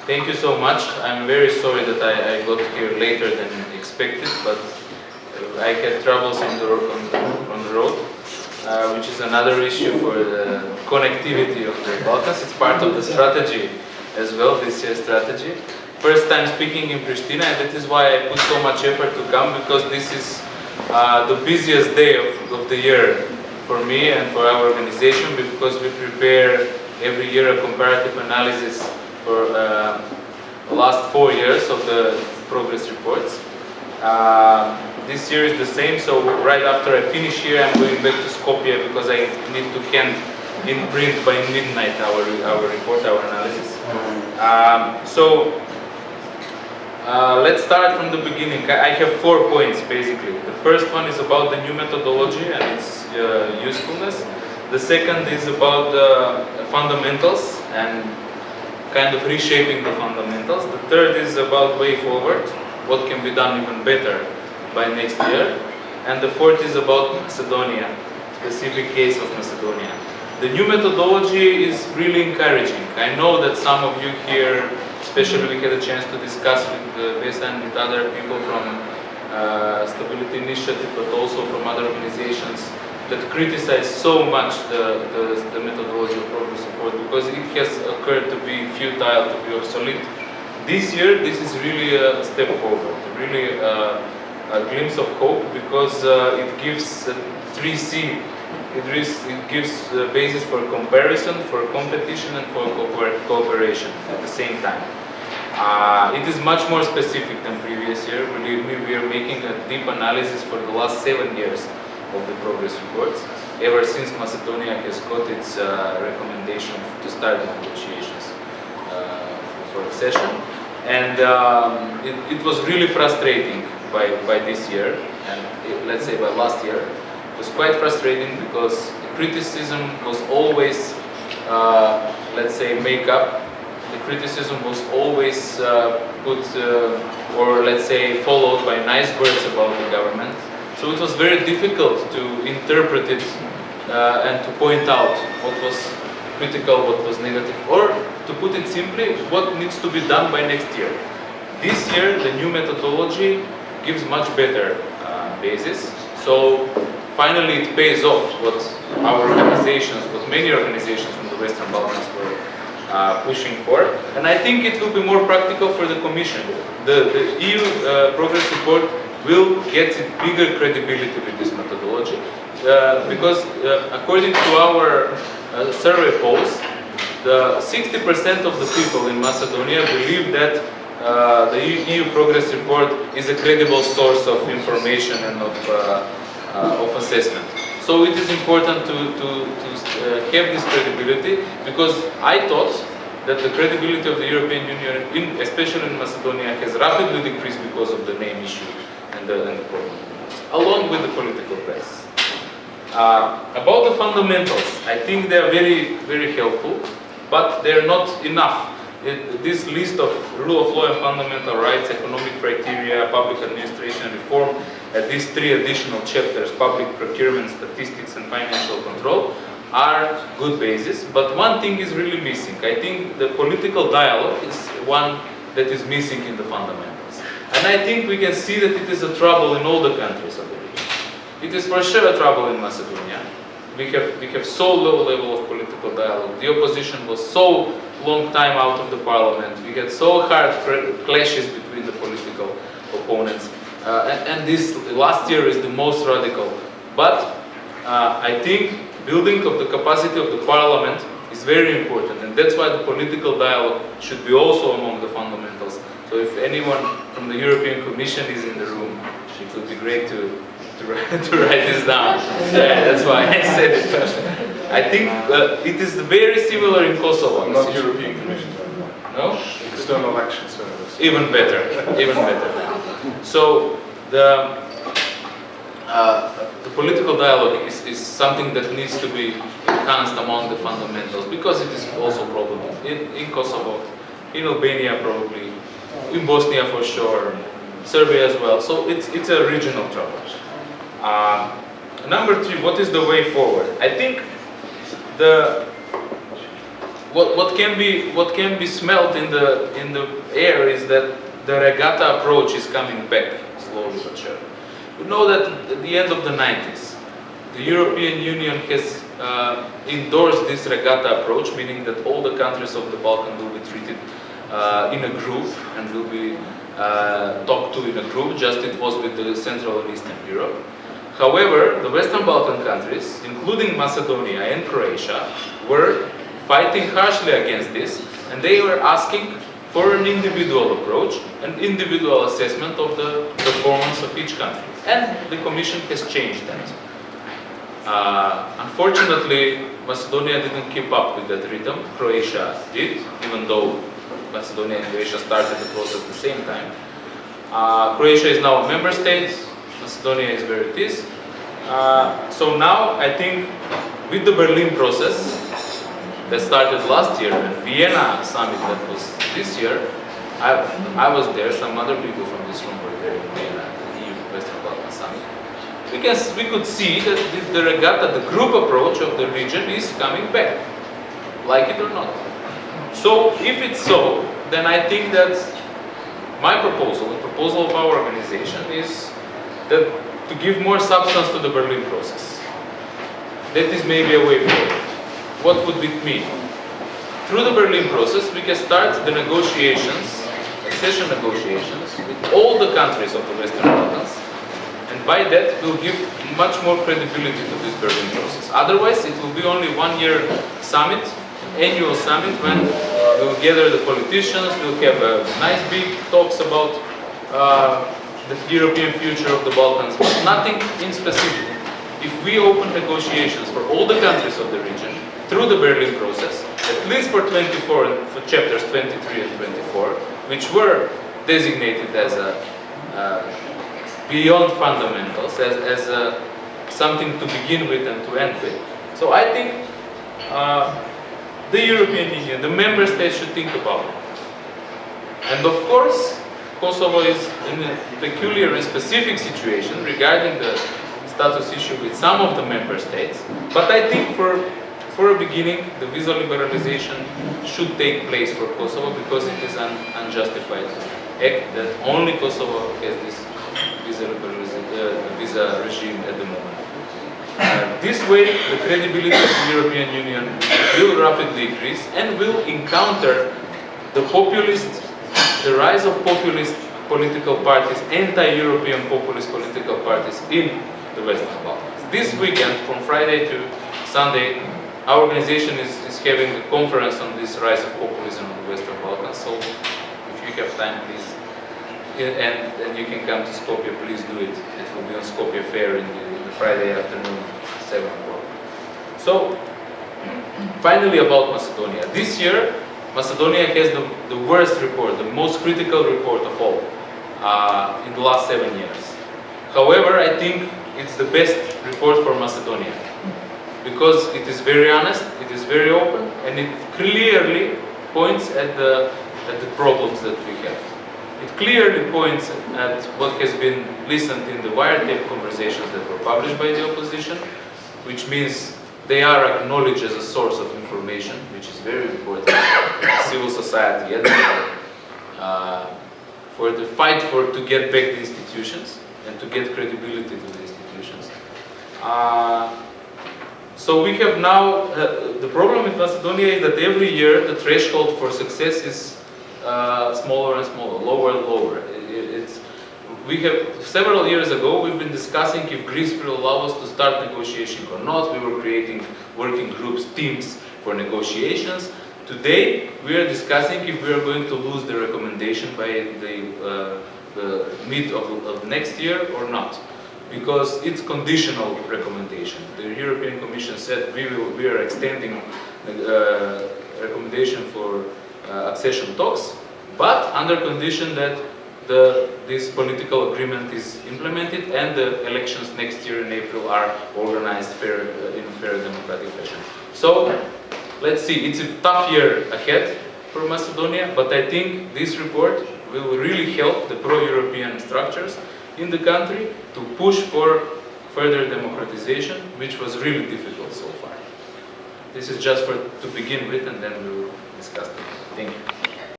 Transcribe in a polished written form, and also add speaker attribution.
Speaker 1: Thank you so much. I'm very sorry that I got here later than expected, but I had troubles on the road, which is another issue for the connectivity of the Balkans. It's part of the strategy as well, this year's strategy. First time speaking in Pristina, and that is why I put so much effort to come, because this is the busiest day of the year for me and for our organization, because we prepare every year a comparative analysis for the last 4 years of the progress reports. This year is the same, so right after I finish here, I'm going back to Skopje because I need to hand in print by midnight our report, our analysis. Let's start from the beginning. I have 4 points basically. The first one is about the new methodology and its usefulness. The second is about the fundamentals and kind of reshaping the fundamentals. The third is about way forward, what can be done even better by next year. And the fourth is about Macedonia, specific case of Macedonia. The new methodology is really encouraging. I know that some of you here, especially we had a chance to discuss with Besa and with other people from Stability Initiative, but also from other organizations, that criticize so much the methodology of progress report because it has occurred to be futile, to be obsolete. This year, this is really a step forward, really a glimpse of hope, because it gives 3C. It gives the basis for comparison, for competition, and for cooperation at the same time. It is much more specific than previous year. Believe me, we are making a deep analysis for the last 7 years of the progress reports, ever since Macedonia has got its recommendation to start the negotiations for accession. And it was really frustrating by this year, and let's say by last year. It was quite frustrating because criticism was always, let's say, make up. The criticism was always put, or let's say, followed by nice words about the government. So it was very difficult to interpret it and to point out what was critical, what was negative, or to put it simply, what needs to be done by next year. This year, the new methodology gives much better basis. So finally, it pays off what our organizations, what many organizations from the Western Balkans were pushing for. And I think it will be more practical for the Commission. The EU progress report will get bigger credibility with this methodology because according to our survey polls, 60% of the people in Macedonia believe that the EU progress report is a credible source of information and of assessment. So it is important to have this credibility, because I thought that the credibility of the European Union, especially in Macedonia, has rapidly decreased because of the name issue and the problem, along with the political crisis. About the fundamentals, I think they are very, very helpful, but they are not enough. This list of rule of law and fundamental rights, economic criteria, public administration reform, these 3 additional chapters, public procurement, statistics, and financial control, are good basis. But one thing is really missing. I think the political dialogue is one that is missing in the fundamentals. And I think we can see that it is a trouble in all the countries of the region. It is for sure a trouble in Macedonia. We have so low level of political dialogue. The opposition was so long time out of the parliament. We had so hard clashes between the political opponents. And this last year is the most radical. But I think building of the capacity of the parliament is very important. And that's why the political dialogue should be also among the fundamentals. So if anyone from the European Commission is in the room, it would be great to write this down. Yeah, that's why I said it. I think it is very similar in Kosovo.
Speaker 2: Not European Commission.
Speaker 1: No?
Speaker 2: External Action Service.
Speaker 1: Even better. Even better. So the political dialogue is something that needs to be enhanced among the fundamentals, because it is also a problem in Kosovo, in Albania probably, in Bosnia for sure, Serbia as well. So it's a regional trouble. Number 3, what is the way forward? I think what can be smelled in the air is that the regatta approach is coming back slowly but surely. We know that at the end of the 90s, the European Union has endorsed this regatta approach, meaning that all the countries of the Balkans will be treated in a group and will be talked to in a group, just it was with the Central and Eastern Europe. However, the Western Balkan countries, including Macedonia and Croatia, were fighting harshly against this, and they were asking for an individual approach, an individual assessment of the performance of each country. And the Commission has changed that. Unfortunately, Macedonia didn't keep up with that rhythm. Croatia did, even though Macedonia and Croatia started the process at the same time. Croatia is now a member state, Macedonia is where it is. So now, I think, with the Berlin process that started last year, and Vienna summit that was this year, I was there, some other people from this room were there in Vienna, the EU Western Balkan Summit. We could see that the regatta, the group approach of the region is coming back, like it or not. So, if it's so, then I think that my proposal, the proposal of our organization, is that to give more substance to the Berlin process. That is maybe a way forward. What would it mean? Through the Berlin process, we can start the negotiations, accession negotiations, with all the countries of the Western Balkans, and by that we'll give much more credibility to this Berlin process. Otherwise, it will be only 1 year summit, annual summit, when we'll gather the politicians, we'll have a nice big talks about the European future of the Balkans, but nothing in specific. If we open negotiations for all the countries of the region through the Berlin process, at least for 24 and for chapters 23 and 24, which were designated as a beyond fundamentals, as something to begin with and to end with. So I think the European Union, the member states should think about it. And of course, Kosovo is in a peculiar and specific situation regarding the status issue with some of the member states. But I think for a beginning, the visa liberalization should take place for Kosovo, because it is an unjustified act that only Kosovo has this visa regime at the moment. This way, the credibility of the European Union will rapidly increase and will encounter the rise of populist political parties, anti-European populist political parties in the Western Balkans. This weekend, from Friday to Sunday, our organization is having a conference on this rise of populism in the Western Balkans. So, if you have time, please, and you can come to Skopje, please do it. It will be on Skopje Fair in the Friday afternoon, 7 o'clock. So, finally about Macedonia. This year, Macedonia has the worst report, the most critical report of all in the last 7 years. However, I think it's the best report for Macedonia, because it is very honest, it is very open, and it clearly points at the problems that we have. It clearly points at what has been listened in the wiretap conversations that were published by the opposition, which means they are acknowledged as a source of information, which is very important for civil society and for the fight to get back the institutions and to get credibility to the institutions. So we have now, the problem with Macedonia is that every year the threshold for success is smaller and smaller, lower and lower. Several years ago, we've been discussing if Greece will allow us to start negotiation or not. We were creating working groups, teams for negotiations. Today, we are discussing if we are going to lose the recommendation by the mid of next year or not, because it's conditional recommendation. The European Commission said we are extending the recommendation for accession talks, but under condition that this political agreement is implemented and the elections next year in April are organized in fair democratic fashion. So, let's see, it's a tough year ahead for Macedonia, but I think this report will really help the pro-European structures in the country to push for further democratization, which was really difficult so far. This is just to begin with, and then we will discuss it. Thank you.